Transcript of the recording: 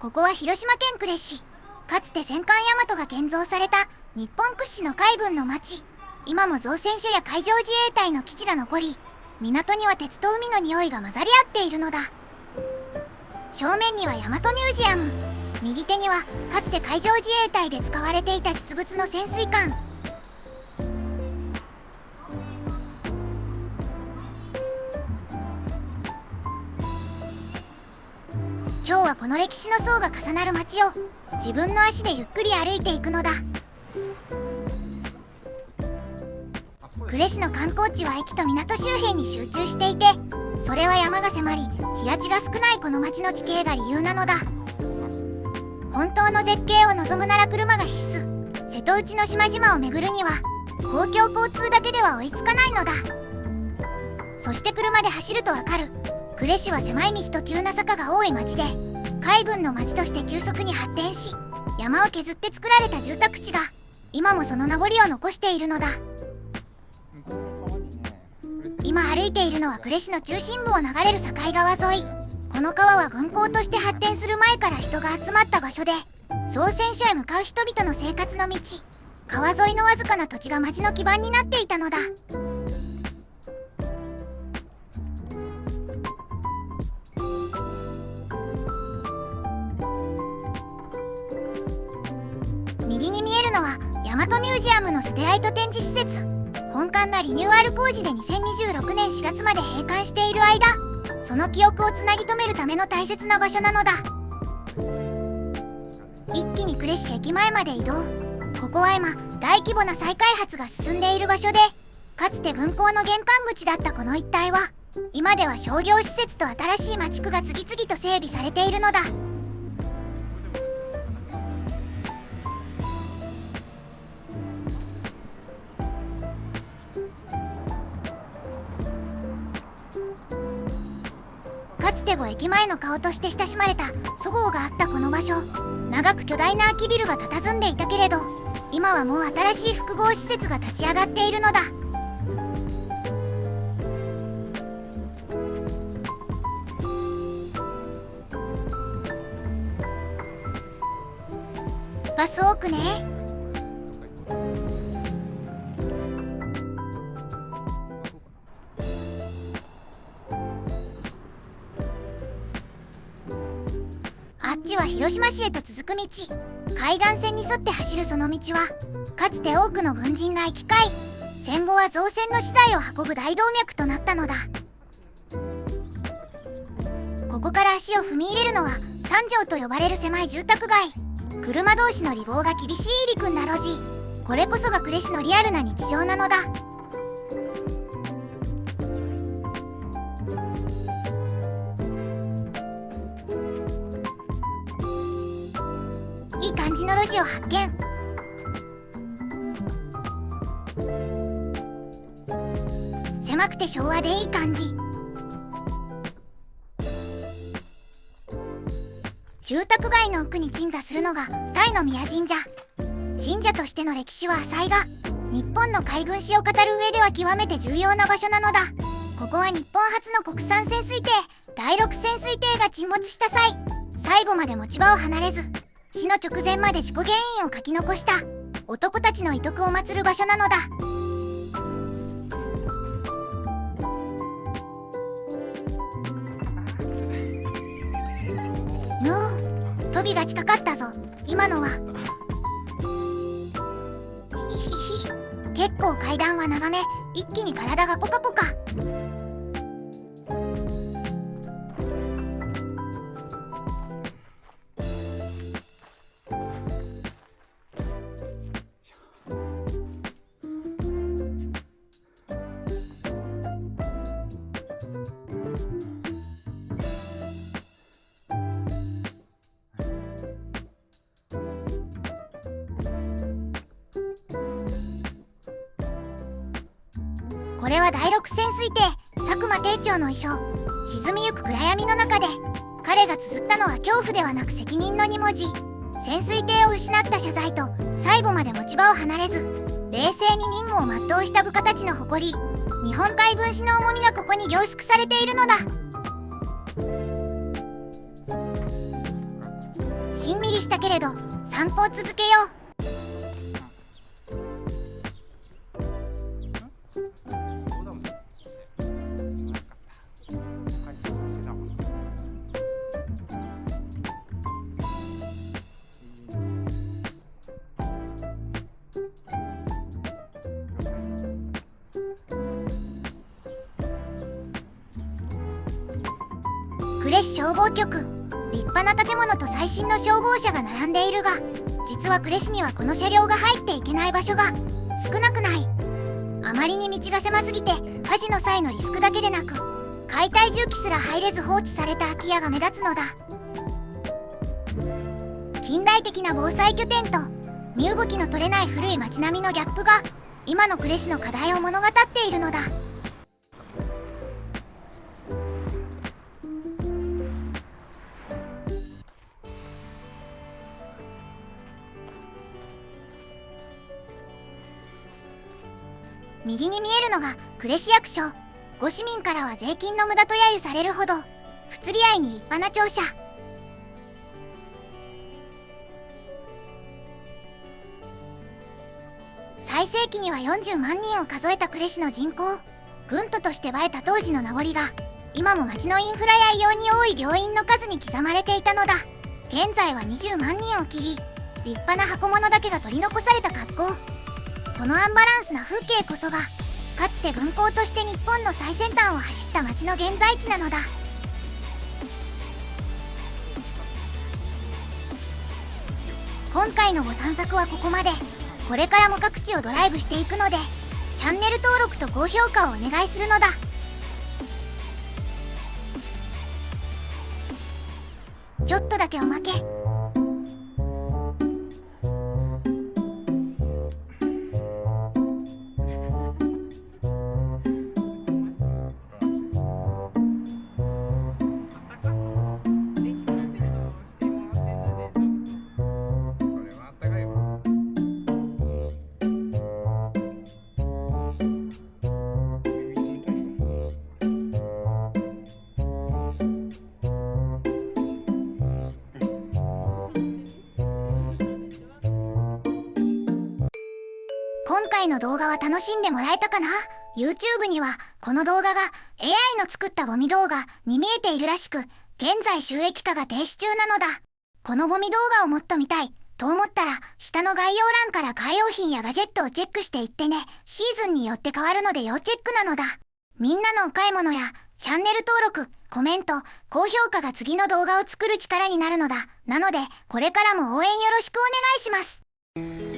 ここは広島県呉市。かつて戦艦大和が建造された日本屈指の海軍の町。今も造船所や海上自衛隊の基地が残り、港には鉄と海の匂いが混ざり合っているのだ。正面には大和ミュージアム、右手にはかつて海上自衛隊で使われていた実物の潜水艦。今日はこの歴史の層が重なる街を自分の足でゆっくり歩いていくのだ。呉市の観光地は駅と港周辺に集中していて、それは山が迫り平地が少ないこの町の地形が理由なのだ。本当の絶景を望むなら車が必須。瀬戸内の島々を巡るには公共交通だけでは追いつかないのだ。そして車で走るとわかる。呉市は狭い道と急な坂が多い町で、海軍の町として急速に発展し、山を削って作られた住宅地が今もその名残を残しているのだ。今歩いているのは呉市の中心部を流れる境川沿い。この川は軍港として発展する前から人が集まった場所で、造船所へ向かう人々の生活の道、川沿いのわずかな土地が町の基盤になっていたのだ。右に見えるのは大和ミュージアムのサテライト展示施設。本館がリニューアル工事で2026年4月まで閉館している間、その記憶をつなぎ止めるための大切な場所なのだ。一気に呉市駅前まで移動。ここは今大規模な再開発が進んでいる場所で、かつて軍港の玄関口だったこの一帯は今では商業施設と新しい町区が次々と整備されているのだ。かつて駅前の顔として親しまれたそごうがあったこの場所、長く巨大な空きビルが佇んでいたけれど、今はもう新しい複合施設が立ち上がっているのだ。バス多くね。あっちは広島市へと続く道。海岸線に沿って走るその道は、かつて多くの軍人が行き交い、戦後は造船の資材を運ぶ大動脈となったのだ。ここから足を踏み入れるのは三条と呼ばれる狭い住宅街。車同士の離合が厳しい入り組んだ路地。これこそが呉市のリアルな日常なのだ。いい感じの路地を発見。狭くて昭和でいい感じ。住宅街の奥に鎮座するのが泰の宮神社。神社としての歴史は浅いが、日本の海軍史を語る上では極めて重要な場所なのだ。ここは日本初の国産潜水艇第6潜水艇が沈没した際、最後まで持ち場を離れず、死の直前まで事故原因を書き残した男たちの遺徳を祀る場所なのだ。飛びが近かったぞ今のは。ひひひ、結構階段は長め。一気に体がポカポカ。これは第6潜水艇佐久間艇長の衣装。沈みゆく暗闇の中で彼が綴ったのは恐怖ではなく責任の2文字。潜水艇を失った謝罪と最後まで持ち場を離れず冷静に任務を全うした部下たちの誇り、日本海軍史の重みがここに凝縮されているのだ。したけれど、散歩を続けよう。呉市消防局。立派な建物と最新の消防車が並んでいるが、実は呉市にはこの車両が入っていけない場所が少なくない。あまりに道が狭すぎて、火事の際のリスクだけでなく、解体重機すら入れず放置された空き家が目立つのだ。近代的な防災拠点と身動きの取れない古い街並みのギャップが今の呉市の課題を物語っているのだ。右に見えるのが呉市役所。ご市民からは税金の無駄と揶揄されるほど不釣り合いに立派な庁舎。最盛期には40万人を数えた呉市の人口。郡都として栄えた当時の名残が今も町のインフラや異様に多い病院の数に刻まれていたのだ。現在は20万人を切り、立派な箱物だけが取り残された格好。このアンバランスな風景こそがかつて軍港として日本の最先端を走った町の現在地なのだ。今回のご散策はここまで。これからも各地をドライブしていくので、チャンネル登録と高評価をお願いするのだ。ちょっとだけおまけ。今回の動画は楽しんでもらえたかな？ YouTube にはこの動画が AI の作ったゴミ動画に見えているらしく、現在収益化が停止中なのだ。このゴミ動画をもっと見たいと思ったら、下の概要欄からカー用品やガジェットをチェックしていってね。シーズンによって変わるので要チェックなのだ。みんなのお買い物やチャンネル登録、コメント、高評価が次の動画を作る力になるのだ。なのでこれからも応援よろしくお願いします。